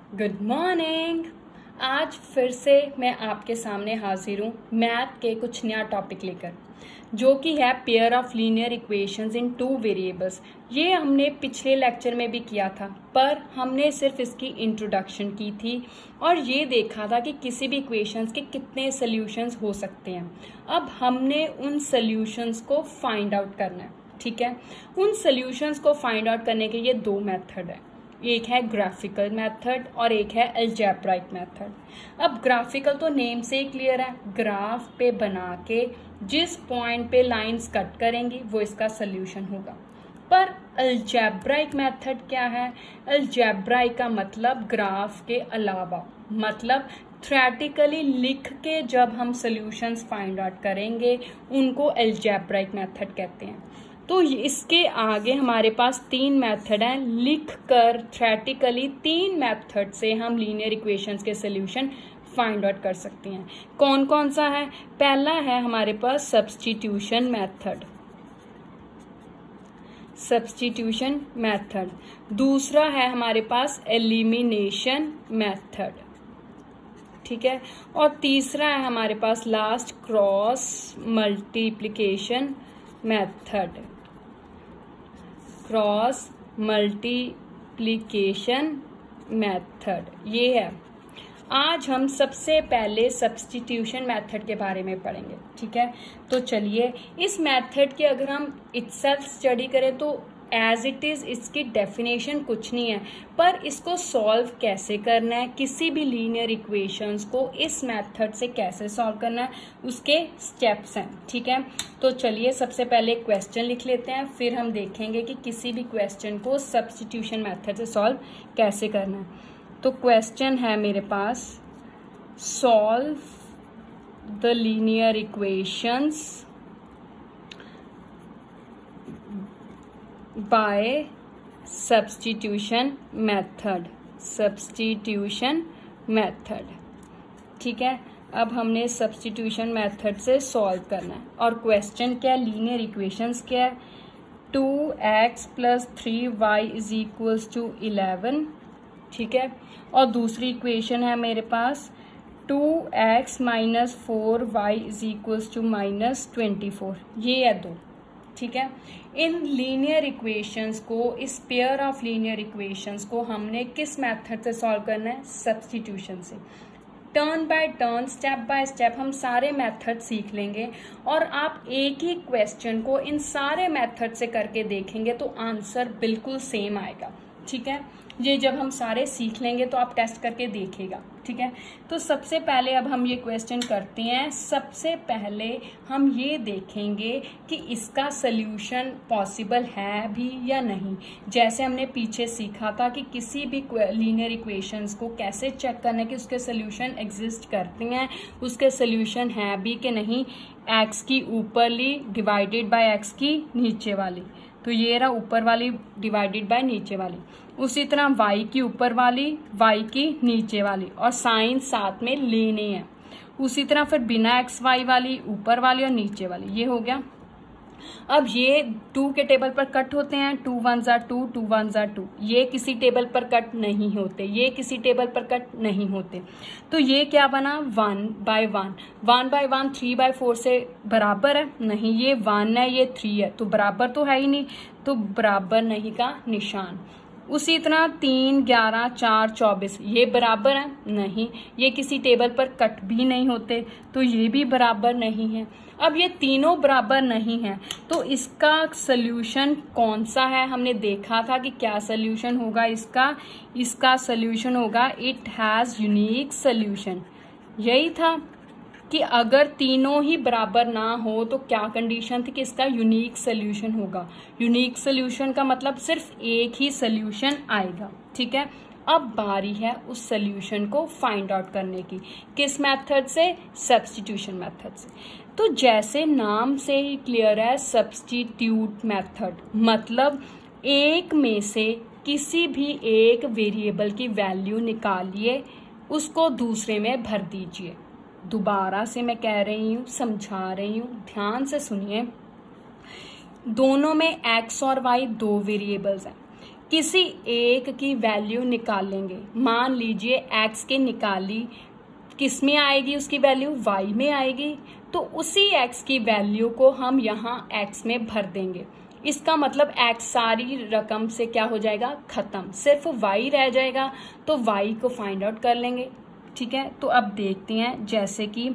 Good morning. आज फिर से मैं आपके सामने हाजिर हूँ मैथ के कुछ नया टॉपिक लेकर, जो कि है pair of linear equations in two variables. ये हमने पिछले लेक्चर में भी किया था, पर हमने सिर्फ इसकी इंट्रोडक्शन की थी और ये देखा था कि किसी भी इक्वेशंस के कितने सॉल्यूशंस हो सकते हैं। अब हमने उन सॉल्यूशंस को फाइंड आउट करना है, ठीक है। उन सॉल्यूशंस को फाइंड आउट करने के ये दो मेथड है, एक है ग्राफिकल मेथड और एक है अलजेब्राइक मेथड। अब ग्राफिकल तो नेम से ही क्लियर है, ग्राफ पे बना के जिस पॉइंट पे लाइंस कट करेंगी वो इसका सोल्यूशन होगा। पर अलजेब्राइक मेथड क्या है? अलजेब्राइक का मतलब ग्राफ के अलावा, मतलब थ्योरेटिकली लिख के जब हम सॉल्यूशंस फाइंड आउट करेंगे उनको अलजेब्राइक मेथड कहते हैं। तो इसके आगे हमारे पास तीन मेथड हैं, लिख कर थ्योरेटिकली तीन मेथड से हम लीनियर इक्वेशंस के सॉल्यूशन फाइंड आउट कर सकते हैं। कौन कौन सा है? पहला है हमारे पास सब्स्टिट्यूशन मेथड, सब्स्टिट्यूशन मेथड। दूसरा है हमारे पास एलिमिनेशन मेथड, ठीक है। और तीसरा है हमारे पास last cross multiplication method, cross multiplication method ये है। आज हम सबसे पहले सब्स्टिट्यूशन मेथड के बारे में पढ़ेंगे, ठीक है। तो चलिए, इस मेथड के अगर हम इटसेल्फ स्टडी करें तो एज इट इज इसकी डेफिनेशन कुछ नहीं है, पर इसको सॉल्व कैसे करना है, किसी भी लीनियर इक्वेशंस को इस मेथड से कैसे सॉल्व करना है, उसके स्टेप्स हैं, ठीक है। तो चलिए सबसे पहले क्वेश्चन लिख लेते हैं, फिर हम देखेंगे कि किसी भी क्वेश्चन को सब्स्टिट्यूशन मेथड से सॉल्व कैसे करना है। तो क्वेश्चन है मेरे पास, solve the linear equations by substitution method, substitution method, ठीक है। अब हमने सब्स्टिट्यूशन मेथड से सॉल्व करना है और क्वेश्चन क्या है, लीनियर इक्वेशंस क्या है, 2x + 3y = 11, ठीक है। और दूसरी इक्वेशन है मेरे पास 2x - 4y = -24, ये है दो, ठीक है। इन लीनियर इक्वेशंस को, इस पेयर ऑफ लीनियर इक्वेशंस को हमने किस मेथड से सॉल्व करना है? सब्स्टिट्यूशन से। Turn by turn, step by step हम सारे मेथड सीख लेंगे और आप एक ही क्वेश्चन को इन सारे मेथड से करके देखेंगे तो आंसर बिल्कुल सेम आएगा, ठीक है। ये जब हम सारे सीख लेंगे तो आप टेस्ट करके देखिएगा, ठीक है। तो सबसे पहले अब हम ये क्वेश्चन करते हैं। सबसे पहले हम ये देखेंगे कि इसका सल्यूशन पॉसिबल है भी या नहीं। जैसे हमने पीछे सीखा था कि किसी भी लीनियर इक्वेशंस को कैसे चेक करना है कि उसके सल्यूशन एग्जिस्ट करते हैं, उसके सल्यूशन है भी कि नहीं। एक्स की ऊपरली डिवाइडेड बाय एक्स की नीचे वाली, तो ये रहा ऊपर वाली डिवाइडेड बाय नीचे वाली। उसी तरह y की ऊपर वाली, y की नीचे वाली, और साइन साथ में लेने हैं। उसी तरह फिर बिना xy वाली, ऊपर वाली और नीचे वाली, ये हो गया। अब ये 2 के टेबल पर कट होते हैं, 2 1 = 2, 2 1 = 2। ये किसी टेबल पर कट नहीं होते, ये किसी टेबल पर कट नहीं होते। तो ये क्या बना? 1/1, 1/1 3/4 से बराबर है? नहीं, ये 1 है, ये 3 है, तो बराबर तो है ही नहीं, तो बराबर नहीं का निशान। उसी तरह 3 11 4 24, ये बराबर है? नहीं, ये किसी टेबल पर कट भी नहीं होते, तो ये भी बराबर नहीं है। अब ये तीनों बराबर नहीं है, तो इसका सल्यूशन कौन सा है? हमने देखा था कि क्या सल्यूशन होगा इसका सल्यूशन होगा इट हैज यूनिक सल्यूशन। यही था कि अगर तीनों ही बराबर ना हो तो क्या कंडीशन थी कि इसका यूनिक सल्यूशन होगा। यूनिक सल्यूशन का मतलब सिर्फ एक ही सल्यूशन आएगा, ठीक है। अब बारी है उस सल्यूशन को फाइंड आउट करने की। किस मेथड से? सब्स्टिट्यूशन मेथड से। तो जैसे नाम से ही क्लियर है, सब्स्टिट्यूट मेथड मतलब एक में से किसी भी एक वेरिएबल की वैल्यू निकालिए, उसको दूसरे में भर दीजिए। दोबारा से मैं कह रही हूँ, समझा रही हूँ, ध्यान से सुनिए। दोनों में x और y दो वेरिएबल्स हैं। किसी एक की वैल्यू निकालेंगे। मान लीजिए x की निकाली, किस में आएगी उसकी वैल्यू, y में आएगी, तो उसी x की वैल्यू को हम यहाँ x में भर देंगे। इसका मतलब x सारी रकम से क्या हो जाएगा, खत्म, सिर्फ y रह जाएगा, तो y को फाइंड आउट कर लेंगे। ठीक है, तो अब देखते हैं, जैसे कि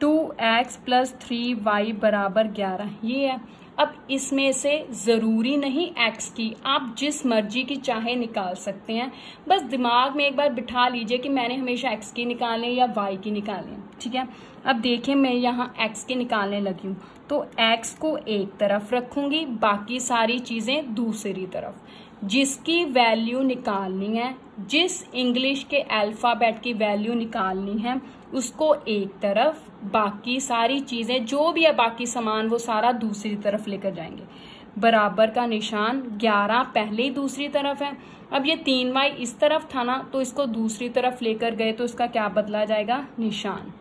2x + 3y = 11 ये है। अब इसमें से जरूरी नहीं x की, आप जिस मर्जी की चाहे निकाल सकते हैं, बस दिमाग में एक बार बिठा लीजिए कि मैंने हमेशा x की निकालनी है या y की निकालनी है। ठीक है, अब देखिए मैं यहाँ x की निकालने लगी हूँ, तो x को एक तरफ रखूंगी, बाकी सारी चीजें दूसरी तरफ। जिसकी वैल्यू निकालनी है, जिस इंग्लिश के अल्फाबेट की वैल्यू निकालनी है, उसको एक तरफ, बाकी सारी चीजें जो भी है, बाकी सामान वो सारा दूसरी तरफ लेकर जाएंगे। बराबर का निशान, 11 पहले ही दूसरी तरफ है। अब ये 3y इस तरफ था ना, तो इसको दूसरी तरफ लेकर गए तो इसका क्या बदला जाएगा, निशान।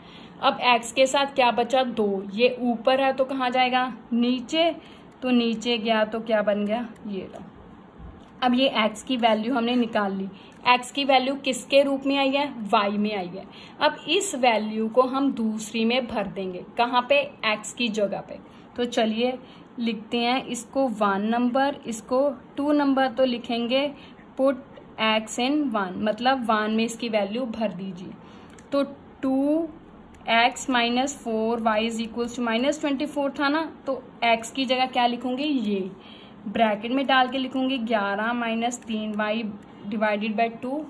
अब x के साथ क्या बचा, 2, ये ऊपर है तो कहाँ जाएगा, नीचे, तो नीचे गया तो क्या बन गया, ये लो। अब ये x की वैल्यू हमने निकाल ली, x की वैल्यू किसके रूप में आई है, y में आई है। अब इस वैल्यू को हम दूसरी में भर देंगे, कहाँ पे, x की जगह पे। तो चलिए लिखते हैं इसको 1 नंबर, इसको 2 नंबर, तो लिखेंगे पुट x in 1, मतलब 1 में इसकी वैल्यू भर दीजिए। तो 2x - 4y = -24 था ना, तो x की जगह क्या लिखूंगी, ये ब्रैकेट में डाल के लिखूंगी 11 - 3y / 2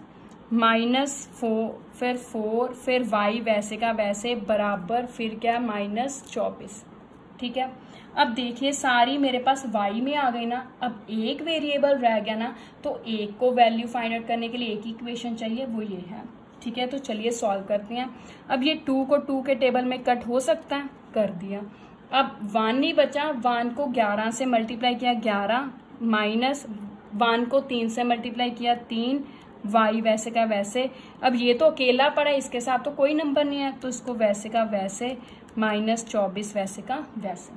-4, फिर 4, फिर y वैसे का वैसे बराबर, फिर क्या, -24। ठीक है, अब देखिए सारी मेरे पास y में आ गई ना। अब एक वेरिएबल रह गया ना, तो एक को वैल्यू फाइंड आउट करने के लिए एक ही इक्वेशन चाहिए, वो ये है। ठीक है, तो चलिए सॉल्व करते हैं। अब ये 2 को 2 के टेबल में कट हो सकता है, कर दिया। अब 1 नहीं बचा, 1 को 11 से मल्टीप्लाई किया 11, माइनस 1 को 3 से मल्टीप्लाई किया 3, y वैसे का वैसे। अब ये तो अकेला पड़ा है, इसके साथ तो कोई नंबर नहीं है, तो इसको वैसे का वैसे, -24 वैसे का वैसे।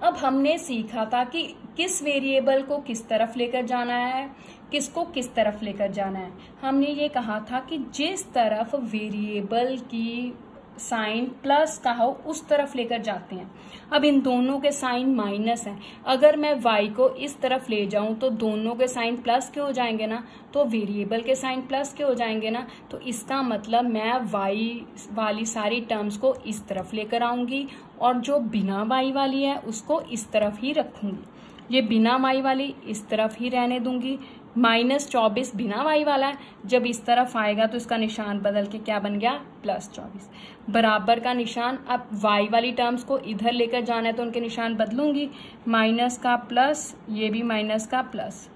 अब हमने सीखा था कि किस वेरिएबल को किस तरफ लेकर जाना है, किसको किस तरफ लेकर जाना है। हमने ये कहा था कि जिस तरफ वेरिएबल की साइन प्लस का हो उस तरफ लेकर जाते हैं। अब इन दोनों के साइन माइनस है, अगर मैं y को इस तरफ ले जाऊं तो दोनों के साइन प्लस के हो जाएंगे ना, तो वेरिएबल के साइन प्लस के हो जाएंगे ना, तो इसका मतलब मैं y वाली सारी टर्म्स को इस तरफ लेकर आऊंगी और जो बिना y वाली है उसको इस तरफ ही रखूंगी। ये बिना y वाली इस तरफ ही रहने दूंगी। -24 बिना y वाला है, जब इस तरफ आएगा तो इसका निशान बदल के क्या बन गया, +24। बराबर का निशान, अब y वाली टर्म्स को इधर लेकर जाना है तो उनके निशान बदलूंगी, माइनस का प्लस, ये भी माइनस का प्लस।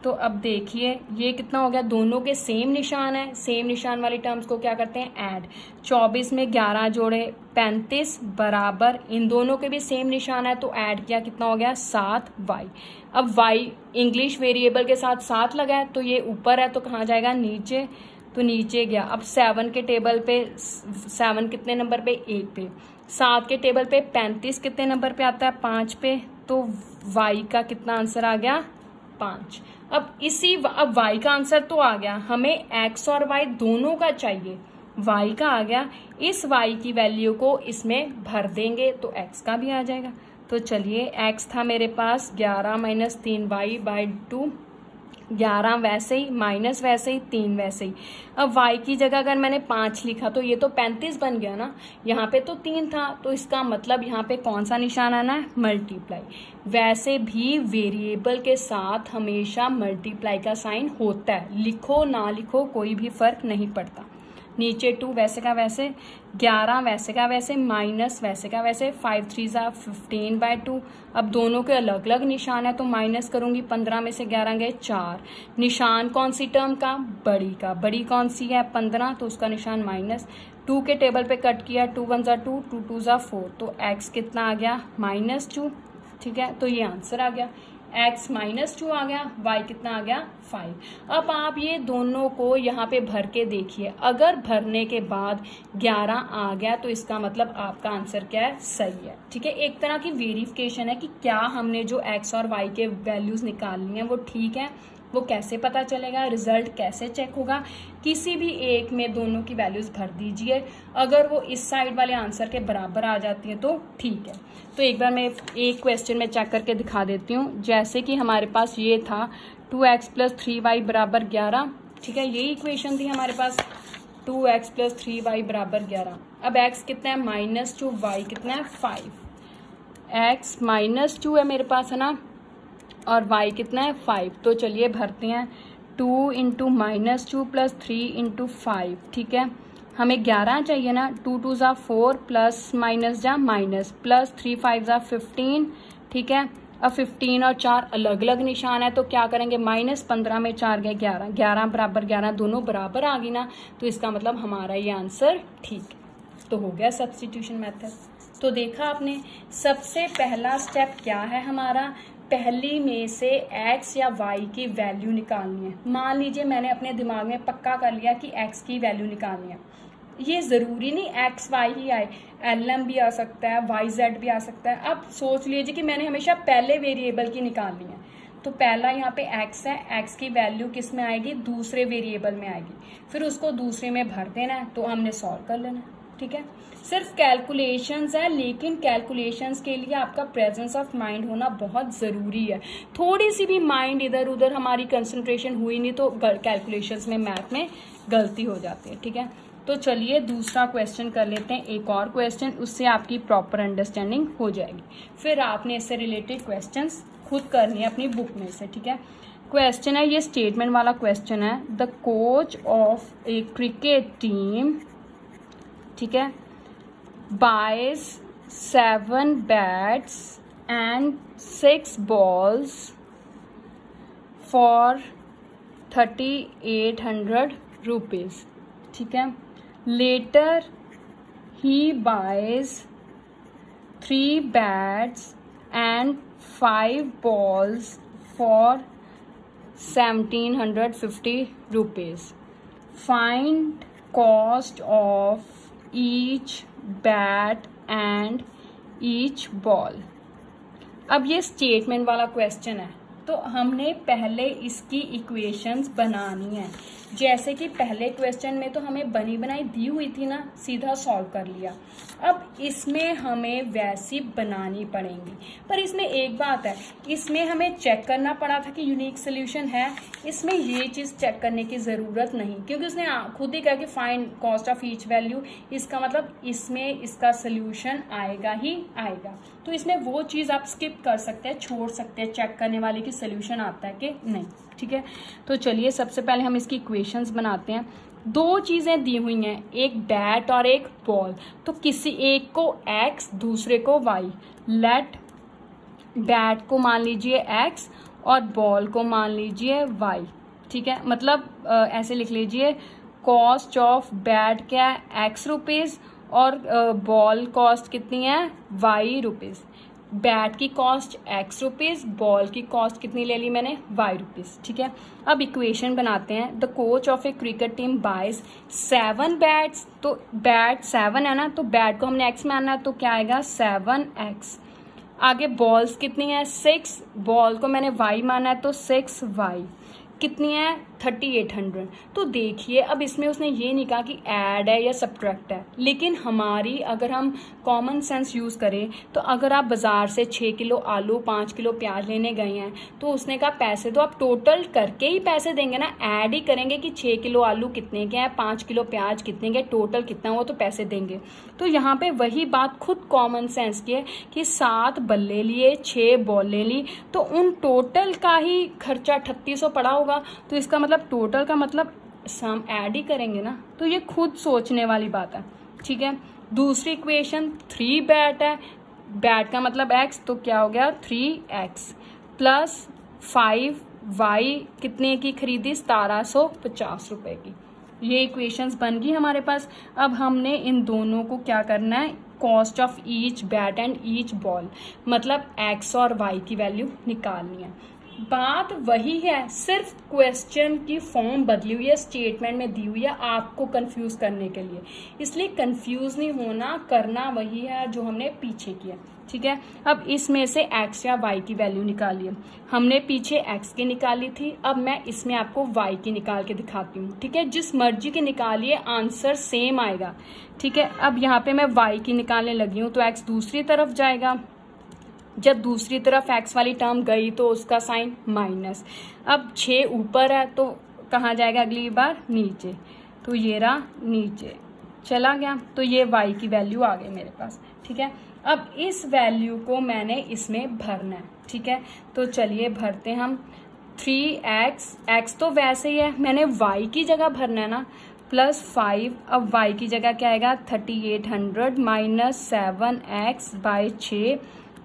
तो अब देखिए ये कितना हो गया, दोनों के सेम निशान है, सेम निशान वाली टर्म्स को क्या करते हैं, ऐड। 24 में 11 जोड़े 35 बराबर, इन दोनों के भी सेम निशान है तो ऐड किया, कितना हो गया, 7y। अब y इंग्लिश वेरिएबल के साथ 7 लगा है, तो ये ऊपर है तो कहाँ जाएगा, नीचे, तो नीचे गया। अब 7 के टेबल पे, 7 कितने नंबर पे, 1 पे। 7 के टेबल पे 35 कितने नंबर पे आता है, 5 पे, तो y का कितना आंसर आ गया, 5। अब y का आंसर तो आ गया, हमें x और y दोनों का चाहिए, y का आ गया, इस y की वैल्यू को इसमें भर देंगे तो x का भी आ जाएगा। तो चलिए x था मेरे पास 11 - 3y / 2, 11 वैसे ही, माइनस वैसे ही, 3 वैसे ही। अब y की जगह अगर मैंने 5 लिखा तो ये तो 35 बन गया ना, यहाँ पे तो 3 था, तो इसका मतलब यहाँ पे कौन सा निशान आना है, मल्टीप्लाई। वैसे भी वेरिएबल के साथ हमेशा मल्टीप्लाई का साइन होता है, लिखो ना लिखो कोई भी फर्क नहीं पड़ता। नीचे 2 वैसे का वैसे, 11 वैसे का वैसे, माइनस वैसे का वैसे, 5 3 15/2। अब दोनों के अलग अलग निशान है तो माइनस करूंगी, 15 में से 11 गए 4। निशान कौन सी टर्म का, बड़ी का, बड़ी कौन सी है, 15, तो उसका निशान माइनस। 2 के टेबल पे कट किया, 2 1 = 2, 2 2 = 4, तो x कितना आ गया, -2। ठीक है, तो ये आंसर आ गया। x -2 आ गया, y कितना आ गया 5। अब आप ये दोनों को यहाँ पे भर के देखिए, अगर भरने के बाद 11 आ गया तो इसका मतलब आपका आंसर क्या है, सही है। ठीक है, एक तरह की वेरिफिकेशन है कि क्या हमने जो x और y के वैल्यूज निकालनी है वो ठीक है। वो कैसे पता चलेगा, रिजल्ट कैसे चेक होगा, किसी भी एक में दोनों की वैल्यूज भर दीजिए, अगर वो इस साइड वाले आंसर के बराबर आ जाती है तो ठीक है। तो एक बार मैं एक क्वेश्चन में चेक करके दिखा देती हूँ। जैसे कि हमारे पास ये था 2x + 3y = 11। ठीक है, यही इक्वेशन थी हमारे पास, 2x + 3y = 11। अब x कितना है -2, y कितना है 5। x -2 है मेरे पास, है ना, और y कितना है 5। तो चलिए भरते हैं, 2 × -2 + 3 × 5। ठीक है, हमें 11 चाहिए ना, 2 2 = 4 प्लस माइनस जा माइनस प्लस 3 5 = 15। ठीक है, अब 15 और 4 अलग अलग निशान है तो क्या करेंगे, -15 में 4 गए 11, 11 = 11, दोनों बराबर आ गई ना, तो इसका मतलब हमारा ये आंसर ठीक है। तो हो गया सब्स्टिट्यूशन मेथड। तो देखा आपने, सबसे पहला स्टेप क्या है हमारा, पहली में से x या y की वैल्यू निकालनी है। मान लीजिए मैंने अपने दिमाग में पक्का कर लिया कि x की वैल्यू निकालनी है। ये जरूरी नहीं x y ही आए, lm भी आ सकता है, yz भी आ सकता है। अब सोच लीजिए कि मैंने हमेशा पहले वेरिएबल की निकालनी है, तो पहला यहाँ पे x है, x की वैल्यू किस में आएगी, दूसरे वेरिएबल में आएगी, फिर उसको दूसरे में भर देना है, तो हमने सॉल्व कर लेना है। ठीक है, सिर्फ कैलकुलेशंस है, लेकिन कैलकुलेशंस के लिए आपका प्रेजेंस ऑफ माइंड होना बहुत जरूरी है। थोड़ी सी भी माइंड इधर उधर हमारी कंसंट्रेशन हुई नहीं तो कैलकुलेशंस में, मैथ में गलती हो जाती है। ठीक है, तो चलिए दूसरा क्वेश्चन कर लेते हैं, एक और क्वेश्चन, उससे आपकी प्रॉपर अंडरस्टैंडिंग हो जाएगी। फिर आपने इससे रिलेटेड क्वेश्चंस खुद करनी है अपनी बुक में से। ठीक है, क्वेश्चन है, ये स्टेटमेंट वाला क्वेश्चन है, the coach of a cricket team, ठीक है, buys 7 bats and 6 balls for 3800 rupees. ठीक है, later he buys 3 bats and 5 balls for 1750 rupees. Find cost of each bat and each ball. अब ये स्टेटमेंट वाला question है, तो हमने पहले इसकी इक्वेशंस बनानी है। जैसे कि पहले क्वेश्चन में तो हमें बनी बनाई दी हुई थी ना, सीधा सॉल्व कर लिया। अब इसमें हमें वैसी बनानी पड़ेंगी, पर इसमें एक बात है, इसमें हमें चेक करना पड़ा था कि यूनिक सोल्यूशन है। इसमें ये चीज चेक करने की जरूरत नहीं, क्योंकि उसने खुद ही कहा कि find cost of each value. इसका मतलब इसमें इसका सोल्यूशन आएगा ही आएगा। तो इसमें वो चीज आप स्किप कर सकते हैं, छोड़ सकते हैं, चेक करने वाले की सोल्यूशन आता है कि नहीं। ठीक है, तो चलिए सबसे पहले हम इसकी इक्वेशंस बनाते हैं। दो चीजें दी हुई हैं, एक बैट और एक बॉल, तो किसी एक को x दूसरे को y। लेट बैट को मान लीजिए x और बॉल को मान लीजिए y। ठीक है, मतलब ऐसे लिख लीजिए, कॉस्ट ऑफ बैट क्या है x रुपीज और बॉल कॉस्ट कितनी है y रुपीज। बैट की कॉस्ट x रुपीज, बॉल की कॉस्ट कितनी ले ली मैंने y रुपीज। ठीक है, अब इक्वेशन बनाते हैं। The coach of a cricket team buys 7 bats, तो बैट 7 है ना, तो बैट को हमने x मानना है, तो क्या आएगा 7x। आगे बॉल्स कितनी है 6, बॉल को मैंने y माना है तो 6y। कितनी है 3800। तो देखिए अब इसमें उसने ये नहीं कहा कि ऐड है या सब्ट्रैक्ट है, लेकिन हमारी अगर हम कॉमन सेंस यूज करें तो अगर आप बाजार से 6 किलो आलू 5 किलो प्याज लेने गए हैं तो उसने कहा पैसे तो आप टोटल करके ही पैसे देंगे ना, ऐड ही करेंगे कि 6 किलो आलू कितने के हैं, 5 किलो प्याज कितने के, टोटल कितना हुआ तो पैसे देंगे। तो यहाँ पे वही बात खुद कॉमन सेंस की है कि 7 बल्ले लिए 6 बॉलें ली, तो उन टोटल का ही खर्चा 3800 पड़ा होगा। तो इसका मतलब टोटल का मतलब सम ऐड ही करेंगे ना, तो ये खुद सोचने वाली बात है। ठीक है, दूसरी इक्वेशन 3 बैट है, बैट का मतलब x, तो क्या हो गया 3x प्लस 5y कितने की खरीदी 1750 रुपए की। ये इक्वेशंस बन गई हमारे पास। अब हमने इन दोनों को क्या करना है, cost of each bat and each ball, मतलब एक्स और वाई की वैल्यू निकालनी है। बात वही है, सिर्फ क्वेश्चन की फॉर्म बदली हुई है, स्टेटमेंट में दी हुई है आपको कंफ्यूज करने के लिए, इसलिए कंफ्यूज नहीं होना, करना वही है जो हमने पीछे किया। ठीक है, अब इसमें से x या y की वैल्यू निकालिए। हमने पीछे x की निकाली थी, अब मैं इसमें आपको y की निकाल के दिखाती हूँ। ठीक है, जिस मर्जी की निकालिए आंसर सेम आएगा। ठीक है, अब यहाँ पे मैं y की निकालने लगी हूँ तो x दूसरी तरफ जाएगा, जब दूसरी तरफ x वाली टर्म गई तो उसका साइन माइनस। अब 6 ऊपर है तो कहाँ जाएगा अगली बार, नीचे, तो ये रहा नीचे चला गया, तो ये y की वैल्यू आ गई मेरे पास। ठीक है, अब इस वैल्यू को मैंने इसमें भरना है। ठीक है, तो चलिए भरते हम 3x तो वैसे ही है, मैंने y की जगह भरना है ना, प्लस 5, अब y की जगह क्या आएगा 3800 माइनस 7x बाई 6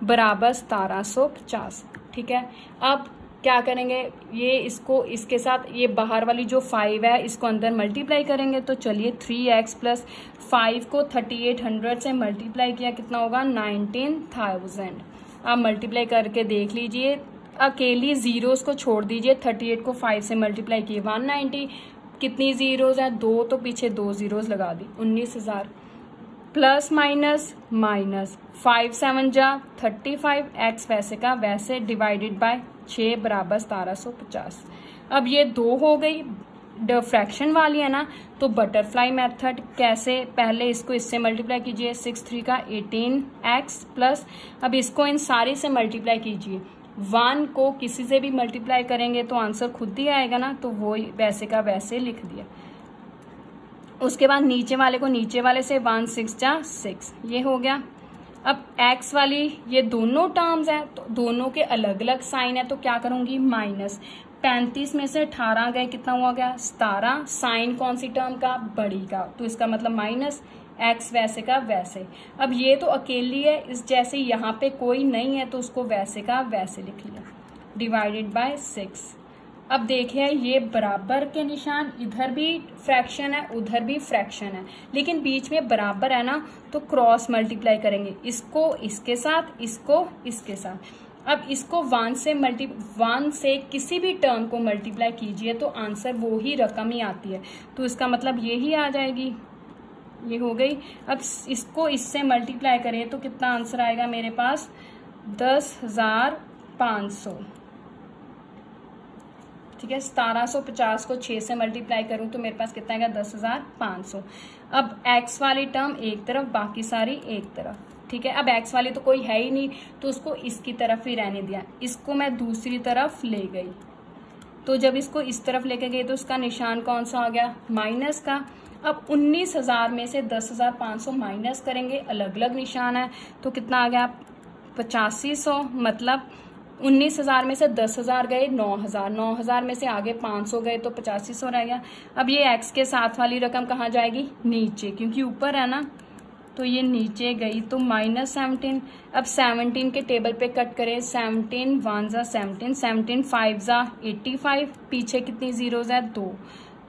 बराबर 1750। ठीक है, अब क्या करेंगे, ये इसको इसके साथ ये बाहर वाली जो 5 है इसको अंदर मल्टीप्लाई करेंगे, तो चलिए 3x प्लस 5 को 3800 से मल्टीप्लाई किया कितना होगा 19000। आप मल्टीप्लाई करके देख लीजिए, अकेली जीरोस को छोड़ दीजिए, 38 को 5 से मल्टीप्लाई किए 190, कितनी जीरोस है 2, तो पीछे 2 जीरोस लगा दी 19000, प्लस माइनस माइनस 5 7 जा 35, x वैसे का वैसे डिवाइडेड बाय 6 बराबर 1750। अब ये 2 हो गई, फ्रैक्शन वाली है ना, तो बटरफ्लाई मेथड कैसे, पहले इसको इससे मल्टीप्लाई कीजिए, 6 3 का 18x प्लस, अब इसको इन सारी से मल्टीप्लाई कीजिए, 1 को किसी से भी मल्टीप्लाई करेंगे तो आंसर खुद ही आएगा ना, तो वो वैसे का वैसे लिख दिया। उसके बाद नीचे वाले को नीचे वाले से 1 6 जा 6, ये हो गया। अब x वाली ये दोनों टर्म्स है तो दोनों के अलग अलग साइन है, तो क्या करूंगी माइनस 35 में से 18 गए कितना हुआ गया 17, साइन कौन सी टर्म का, बड़ी का, तो इसका मतलब माइनस x वैसे का वैसे। अब ये तो अकेली है, इस जैसे यहाँ पे कोई नहीं है तो उसको वैसे का वैसे लिख लिया, डिवाइडेड बाय 6। अब देखिए ये बराबर के निशान, इधर भी फ्रैक्शन है उधर भी फ्रैक्शन है, लेकिन बीच में बराबर है ना, तो क्रॉस मल्टीप्लाई करेंगे, इसको इसके साथ, इसको इसके साथ। अब इसको 1 से किसी भी टर्म को मल्टीप्लाई कीजिए तो आंसर वो ही रकम ही आती है, तो इसका मतलब ये ही आ जाएगी, ये हो गई। अब इसको इससे मल्टीप्लाई करें तो कितना आंसर आएगा मेरे पास 10,500। ठीक है, 1750 को 6 से मल्टीप्लाई करूं तो मेरे पास कितना आएगा 10,500। अब x वाली टर्म एक तरफ, बाकी सारी एक तरफ। ठीक है, अब x वाली तो कोई है ही नहीं तो उसको इसकी तरफ ही रहने दिया, इसको मैं दूसरी तरफ ले गई, तो जब इसको इस तरफ लेके गई तो उसका निशान कौन सा आ गया माइनस का। अब 19,000 में से 10,500 माइनस करेंगे, अलग अलग निशान है, तो कितना आ गया 8500, मतलब 19,000 में से 10,000 गए 9,000, 9,000 में से आगे 500 गए तो 8500 रह गया। अब ये x के साथ वाली रकम कहाँ जाएगी नीचे, क्योंकि ऊपर है ना, तो ये नीचे गई तो -17। अब 17 के टेबल पे कट करें, 17 1 जा 17, 17 5 जा 85, पीछे कितनी जीरोज है 2,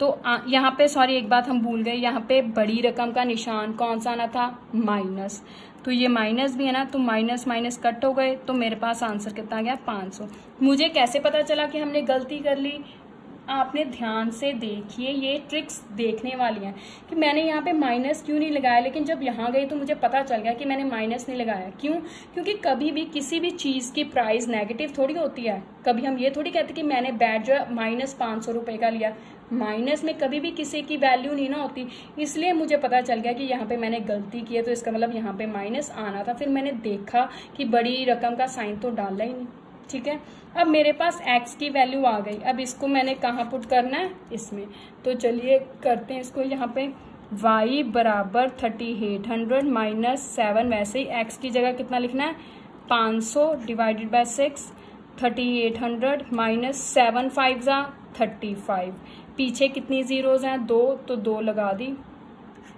तो यहाँ पे सॉरी एक बात हम भूल गए, यहाँ पे बड़ी रकम का निशान कौन सा आना था माइनस, तो ये माइनस भी है ना, तो माइनस माइनस कट हो गए, तो मेरे पास आंसर कितना गया 500। मुझे कैसे पता चला कि हमने गलती कर ली, आपने ध्यान से देखिए, ये ट्रिक्स देखने वाली हैं कि मैंने यहाँ पे माइनस क्यों नहीं लगाया, लेकिन जब यहाँ गई तो मुझे पता चल गया कि मैंने माइनस नहीं लगाया। क्यों? क्योंकि कभी भी किसी भी चीज़ की प्राइस नेगेटिव थोड़ी होती है, कभी हम ये थोड़ी कहते कि मैंने बैट जो है -500 रुपये का लिया, माइनस में कभी भी किसी की वैल्यू नहीं ना होती, इसलिए मुझे पता चल गया कि यहाँ पे मैंने गलती की है, तो इसका मतलब यहाँ पे माइनस आना था। फिर मैंने देखा कि बड़ी रकम का साइन तो डाला ही नहीं। ठीक है, अब मेरे पास x की वैल्यू आ गई, अब इसको मैंने कहाँ पुट करना है इसमें, तो चलिए करते हैं इसको। यहाँ पे y बराबर 3800 -7, वैसे ही x की जगह कितना लिखना है 500 डिवाइडेड बाय 6, 3800 -7 5 जा 35, पीछे कितनी जीरोज हैं 2, तो 2 लगा दी,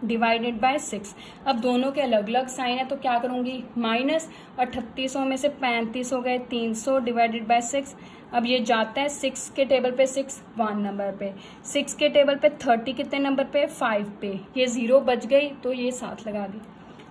डिवाइडेड बाय 6। अब दोनों के अलग अलग साइन है तो क्या करूंगी माइनस, और 3800 में से 35 हो गए 300 डिवाइडेड बाय 6। अब ये जाता है 6 के टेबल पे 6 1 नंबर पे, 6 के टेबल पे 30 कितने नंबर पे 5 पे, ये 0 बच गई तो ये 7 लगा दी।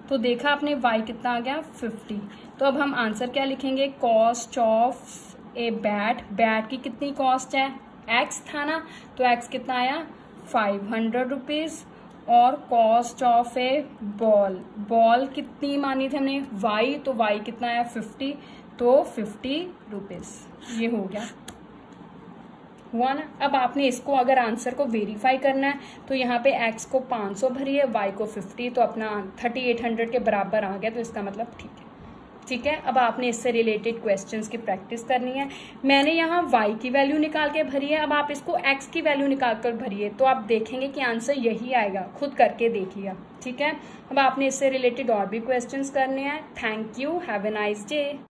तो देखा आपने y कितना आ गया 50। तो अब हम आंसर क्या लिखेंगे, कॉस्ट ऑफ ए बैट की कितनी कॉस्ट है, x था ना, तो x कितना आया 500 रुपीज। और कॉस्ट ऑफ ए बॉल कितनी मानी थी हमने y, तो y कितना आया 50, तो 50 रुपीज। ये हो गया, हुआ ना। अब आपने इसको अगर आंसर को वेरीफाई करना है तो यहाँ पे x को 500 भरी है, y को 50, तो अपना 3800 के बराबर आ गया, तो इसका मतलब ठीक है। अब आपने इससे रिलेटेड क्वेश्चंस की प्रैक्टिस करनी है। मैंने यहाँ y की वैल्यू निकाल के भरी है, अब आप इसको x की वैल्यू निकाल कर भरिए, तो आप देखेंगे कि आंसर यही आएगा, खुद करके देखिए, ठीक है। अब आपने इससे रिलेटेड और भी क्वेश्चंस करने हैं। Thank you, have a nice day.